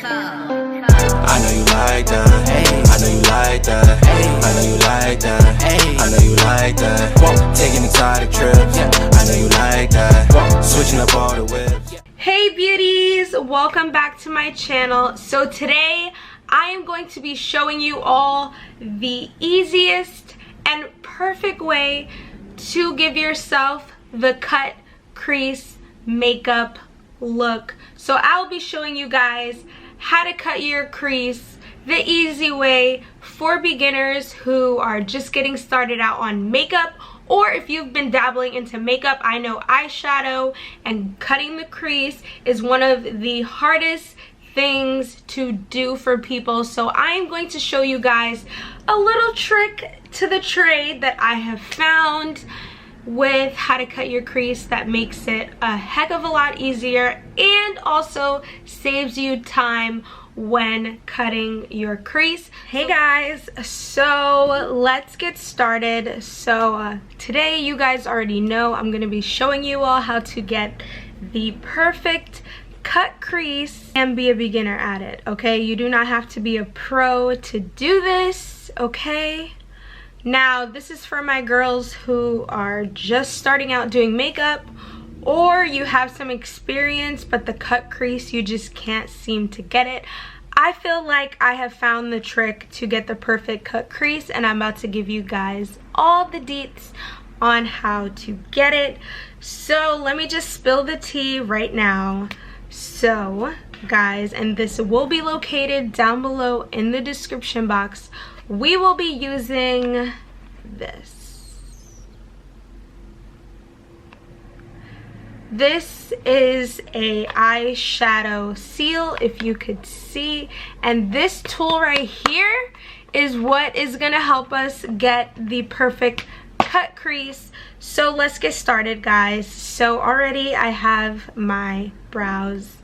I know you like that. Hey, I know you like that. Hey, I know you like that. Hey, I know you like that. Whoa, taking exotic trips. I know you like that. Whoa, switching up all the whips. Hey beauties, welcome back to my channel. So today I am going to be showing you all the easiest and perfect way to give yourself the cut crease makeup look. So I'll be showing you guys how to cut your crease the easy way for beginners who are just getting started out on makeup, or if you've been dabbling into makeup. I know eyeshadow and cutting the crease is one of the hardest things to do for people, so I am going to show you guys a little trick to the trade that I have found with how to cut your crease that makes it a heck of a lot easier and also saves you time when cutting your crease. Hey guys, so let's get started. So today, you guys already know, I'm going to be showing you all how to get the perfect cut crease and be a beginner at it, okay? You do not have to be a pro to do this, okay? Now, this is for my girls who are just starting out doing makeup, or you have some experience but the cut crease, you just can't seem to get it. I feel like I have found the trick to get the perfect cut crease, and I'm about to give you guys all the deets on how to get it. So let me just spill the tea right now. So guys, and this will be located down below in the description box, we will be using this. This is a eyeshadow seal, if you could see, and this tool right here is what is gonna help us get the perfect cut crease. So let's get started, guys. So already I have my brows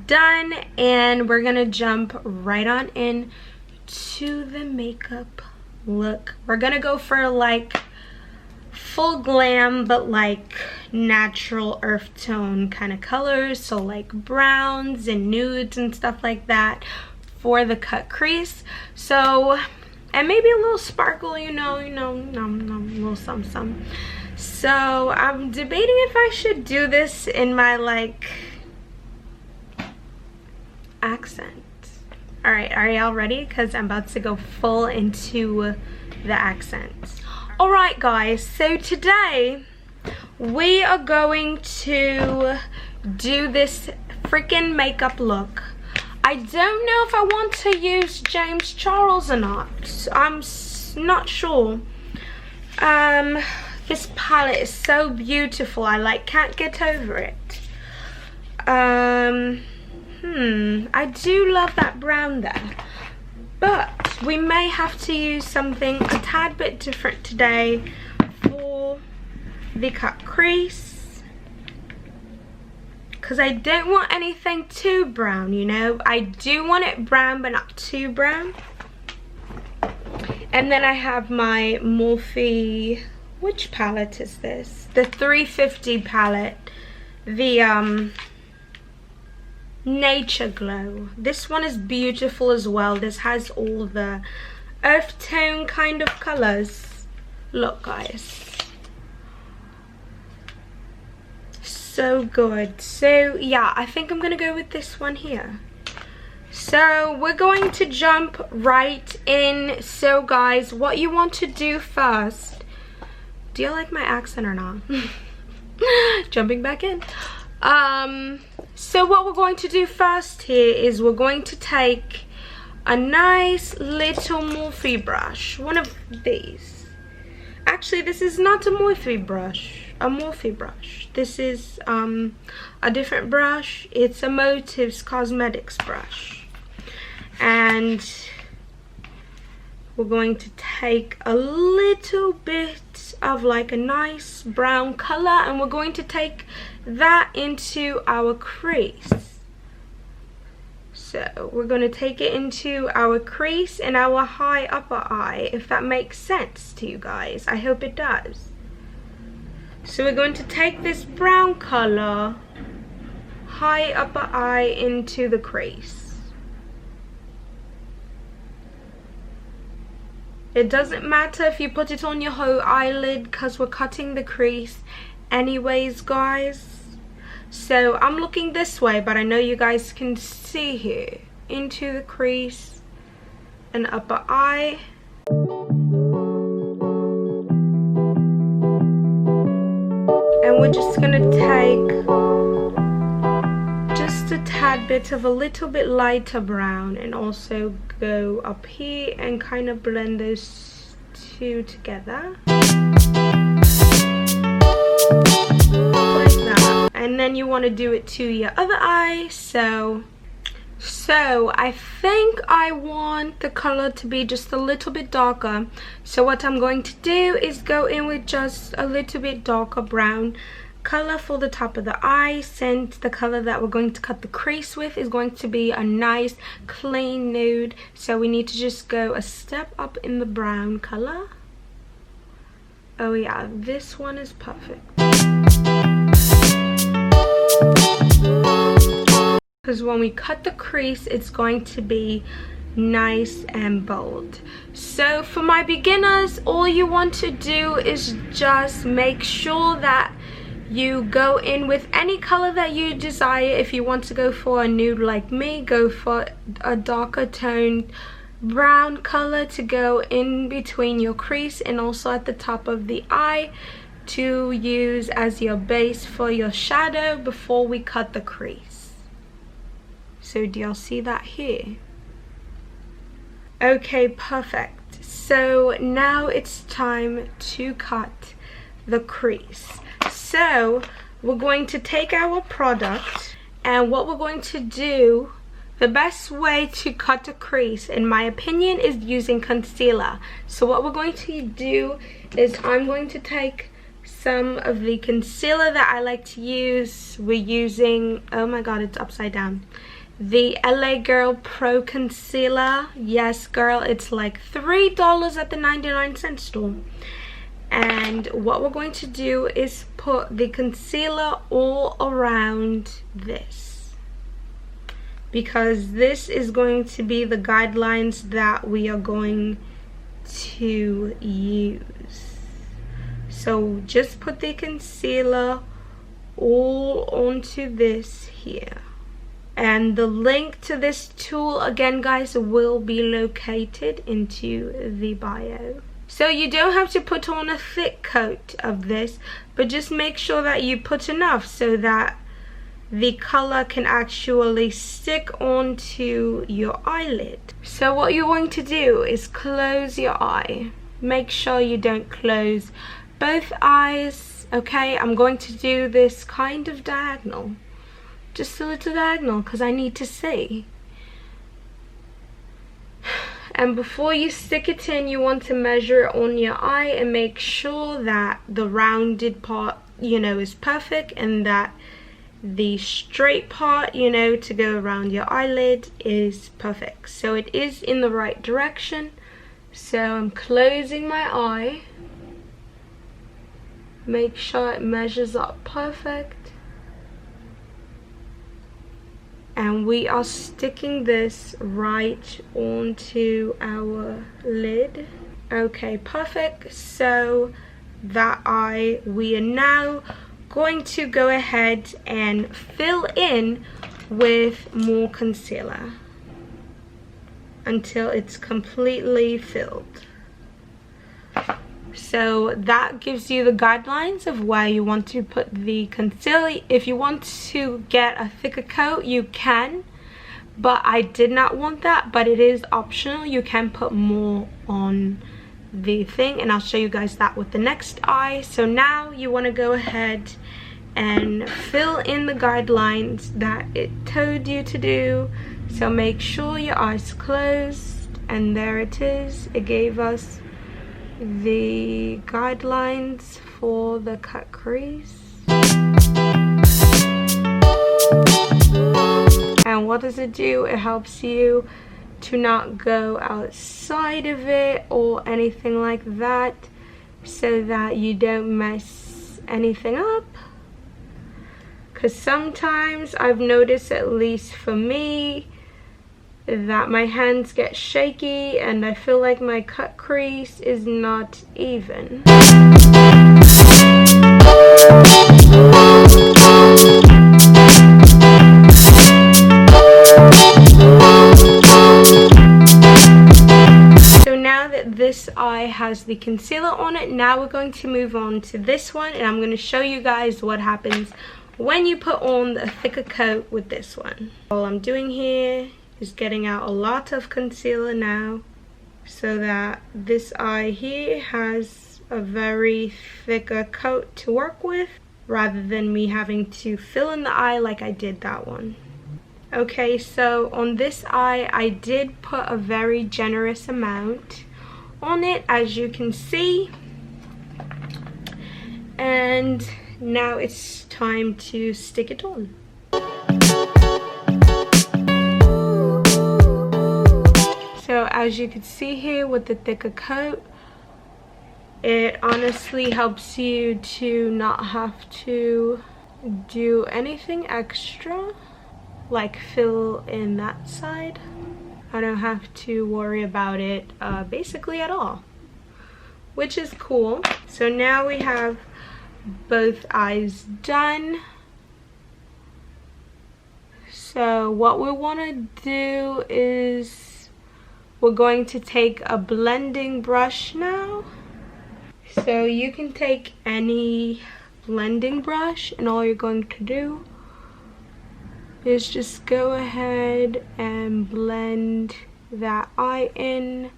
done, and we're gonna jump right on in to the makeup look. We're gonna go for like full glam but like natural earth tone kind of colors, so like browns and nudes and stuff like that for the cut crease. So, and maybe a little sparkle, you know, a little some. So I'm debating if I should do this in my like accent. All right, are y'all ready? Because I'm about to go full into the accents. All right, guys, so today we are going to do this freaking makeup look. I don't know if I want to use James Charles or not. I'm not sure. This palette is so beautiful. I like can't get over it. I do love that brown there, but we may have to use something a tad bit different today for the cut crease, because I don't want anything too brown, you know. I do want it brown but not too brown. And then I have my Morphe, which palette is this? The 350 palette, the Nature Glow. This one is beautiful as well. This has all the earth tone kind of colors. Look, guys, so good. So yeah, I think I'm gonna go with this one here. So we're going to jump right in. So guys, what you want to do first, do you like my accent or not? Jumping back in. So what we're going to do first here is we're going to take a nice little Morphe brush, one of these. Actually, this is not a Morphe brush. This is a different brush. It's a Motives Cosmetics brush, and we're going to take a little bit of like a nice brown color, and we're going to take that into our crease. So we're going to take it into our crease and our high upper eye, if that makes sense to you guys. I hope it does. So we're going to take this brown color high upper eye into the crease. It doesn't matter if you put it on your whole eyelid because we're cutting the crease anyways, guys. So I'm looking this way, but I know you guys can see here into the crease and upper eye. And we're just gonna take just a tad bit of a little bit lighter brown and also go up here and kind of blend those two together like that. And then you want to do it to your other eye. So I think I want the color to be just a little bit darker. So what I'm going to do is go in with just a little bit darker brown color for the top of the eye, since the color that we're going to cut the crease with is going to be a nice clean nude. So we need to just go a step up in the brown color. Oh yeah, this one is perfect. Because when we cut the crease, it's going to be nice and bold. So for my beginners, all you want to do is just make sure that you go in with any color that you desire. If you want to go for a nude like me, go for a darker toned brown color to go in between your crease and also at the top of the eye to use as your base for your shadow before we cut the crease. So do y'all see that here? Okay, perfect. So now it's time to cut the crease. So we're going to take our product, and what we're going to do, the best way to cut a crease in my opinion is using concealer. So what we're going to do is I'm going to take some of the concealer that I like to use. We're using, oh my god, it's upside down, the LA Girl Pro Concealer. Yes girl, it's like $3 at the 99-cent store. And what we're going to do is put the concealer all around this, because this is going to be the guidelines that we are going to use. So just put the concealer all onto this here. And the link to this tool, again guys, will be located into the bio. So you don't have to put on a thick coat of this, but just make sure that you put enough so that the color can actually stick onto your eyelid. So what you're going to do is close your eye. Make sure you don't close both eyes, okay? I'm going to do this kind of diagonal. Just a little diagonal because I need to see. And before you stick it in, you want to measure it on your eye and make sure that the rounded part, you know, is perfect, and that the straight part, you know, to go around your eyelid is perfect. So it is in the right direction. So I'm closing my eye. Make sure it measures up perfect. And we are sticking this right onto our lid. Okay, perfect. So that eye, we are now going to go ahead and fill in with more concealer until it's completely filled. So that gives you the guidelines of where you want to put the concealer. If you want to get a thicker coat, you can, but I did not want that, but it is optional. You can put more on the thing, and I'll show you guys that with the next eye. So now you want to go ahead and fill in the guidelines that it told you to do. So make sure your eyes closed, and there it is. It gave us the guidelines for the cut crease. And what does it do? It helps you to not go outside of it or anything like that, so that you don't mess anything up. Because sometimes I've noticed, at least for me, that my hands get shaky and I feel like my cut crease is not even. So now that this eye has the concealer on it, now we're going to move on to this one, and I'm going to show you guys what happens when you put on a thicker coat with this one. All I'm doing here is getting out a lot of concealer now so that this eye here has a very thicker coat to work with rather than me having to fill in the eye like I did that one. Okay, so on this eye I did put a very generous amount on it, as you can see, and now it's time to stick it on. So as you can see here with the thicker coat, it honestly helps you to not have to do anything extra, like fill in that side. I don't have to worry about it basically at all, which is cool. So now we have both eyes done. So what we want to do is we're going to take a blending brush now. So you can take any blending brush, and all you're going to do is just go ahead and blend that eye in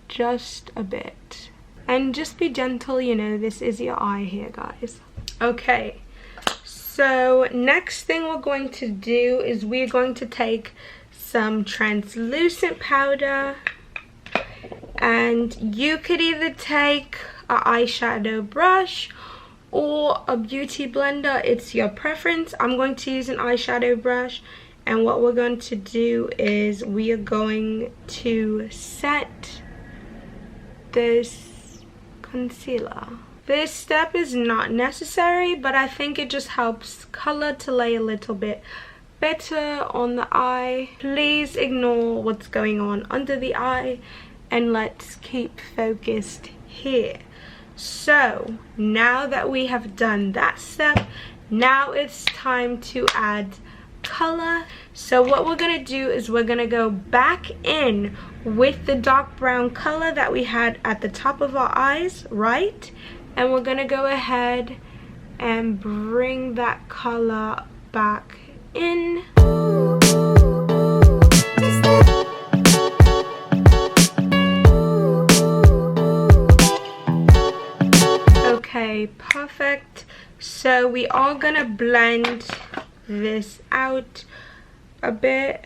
just a bit. And just be gentle, you know, this is your eye here, guys. Okay, so next thing we're going to do is we're going to take some translucent powder, and you could either take an eyeshadow brush or a beauty blender. It's your preference. I'm going to use an eyeshadow brush, and what we're going to do is we are going to set this concealer. This step is not necessary, but I think it just helps color to lay a little bit better on the eye. Please ignore what's going on under the eye and let's keep focused here. So now that we have done that step, now it's time to add color. So what we're gonna do is we're gonna go back in with the dark brown color that we had at the top of our eyes, right? And we're gonna go ahead and bring that color back in. Okay, perfect. So we are gonna blend this out a bit,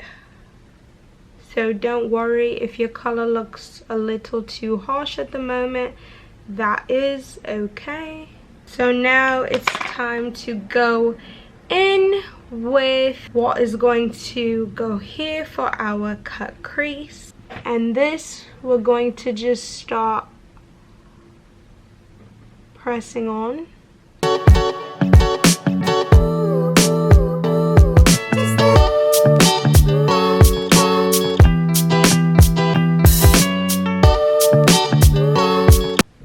so don't worry if your color looks a little too harsh at the moment, that is okay. So now it's time to go in with what is going to go here for our cut crease, and this we're going to just start pressing on.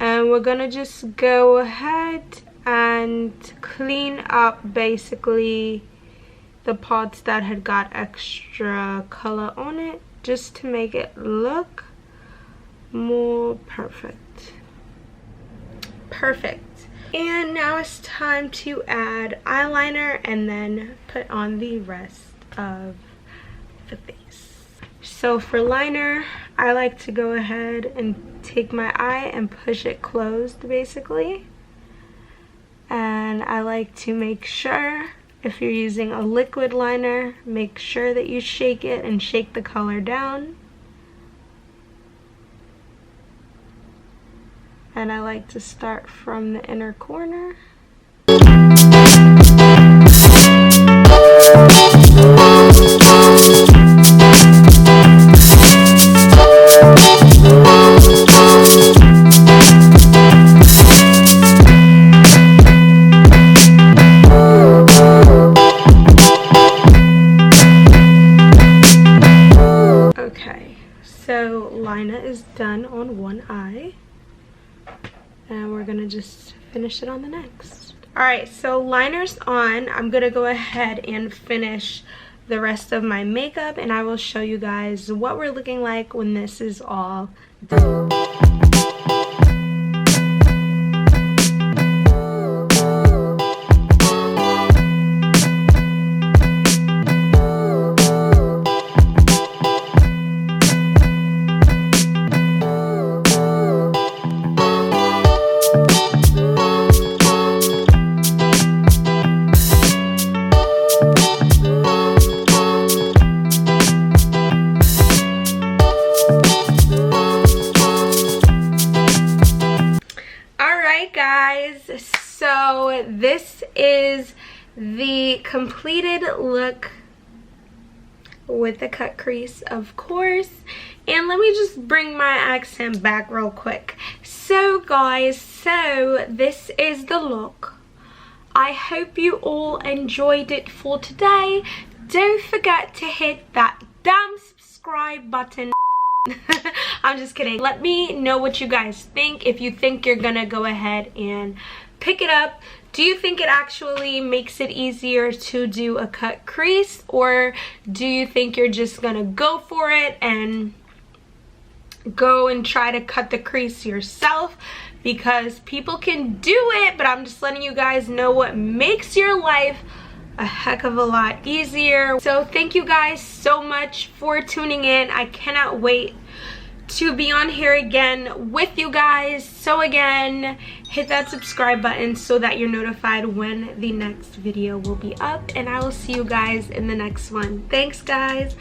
And we're gonna just go ahead and clean up basically the parts that had got extra color on it, just to make it look more perfect. Perfect. And now it's time to add eyeliner and then put on the rest of the face. So for liner, I like to go ahead and take my eye and push it closed basically. And I like to make sure, if you're using a liquid liner, make sure that you shake it and shake the color down. And I like to start from the inner corner. Okay, so liner is done on one eye, and we're gonna just finish it on the next. All right, so liner's on. I'm gonna go ahead and finish the rest of my makeup, and I will show you guys what we're looking like when this is all done. So this is the completed look with the cut crease, of course. And let me just bring my accent back real quick. So guys, so this is the look. I hope you all enjoyed it for today. Don't forget to hit that damn subscribe button. I'm just kidding. Let me know what you guys think. If you think you're gonna go ahead and pick it up, do you think it actually makes it easier to do a cut crease, or do you think you're just gonna go for it and go and try to cut the crease yourself? Because people can do it, but I'm just letting you guys know what makes your life a heck of a lot easier. So thank you guys so much for tuning in. I cannot wait to be on here again with you guys. So again, hit that subscribe button so that you're notified when the next video will be up, and I will see you guys in the next one. Thanks guys.